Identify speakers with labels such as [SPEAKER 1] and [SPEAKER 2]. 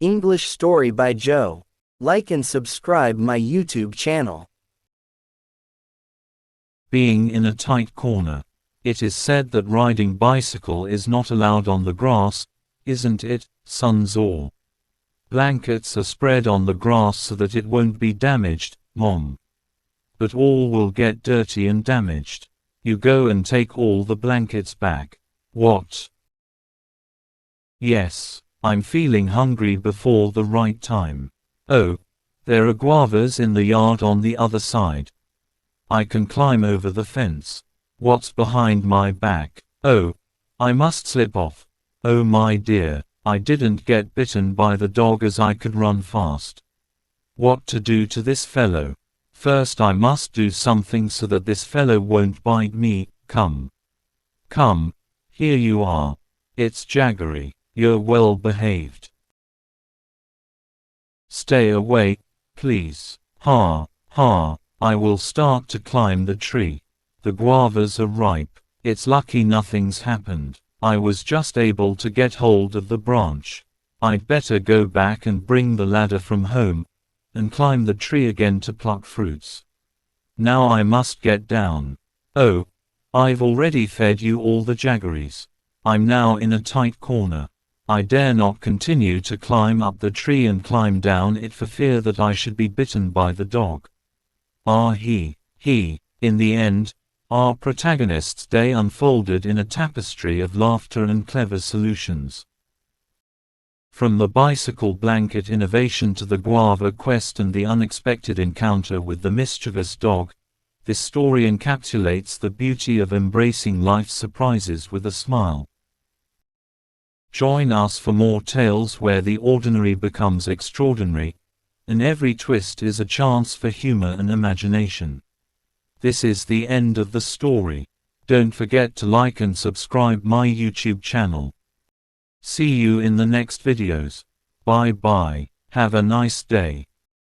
[SPEAKER 1] English story by Joe. Like and subscribe my YouTube channel.
[SPEAKER 2] Being in a tight corner. It is said that riding bicycle is not allowed on the grass, isn't it, Sun Tzu? Blankets are spread on the grass so that it won't be damaged, Mom. But all will get dirty and damaged. You go and take all the blankets back. What? Yes, I'm feeling hungry before the right time. Oh, there are guavas in the yard on the other side. I can climb over the fence. What's behind my back? Oh, I must slip off. Oh my dear, I didn't get bitten by the dog as I could run fast. What to do to this fellow? First I must do something so that this fellow won't bite me. Come. Come, here you are. It's Jaggery. You're well behaved. Stay away, please. Ha, ha, I will start to climb the tree. The guavas are ripe. It's lucky nothing's happened. I was just able to get hold of the branch. I'd better go back and bring the ladder from home, and climb the tree again to pluck fruits. Now I must get down. Oh, I've already fed you all the jaggeries. I'm now in a tight corner. I dare not continue to climb up the tree and climb down it for fear that I should be bitten by the dog. He. In the end, our protagonist's day unfolded in a tapestry of laughter and clever solutions. From the bicycle blanket innovation to the guava quest and the unexpected encounter with the mischievous dog, this story encapsulates the beauty of embracing life's surprises with a smile. Join us for more tales where the ordinary becomes extraordinary, and every twist is a chance for humor and imagination. This is the end of the story. Don't forget to like and subscribe my YouTube channel. See you in the next videos. Bye bye. Have a nice day.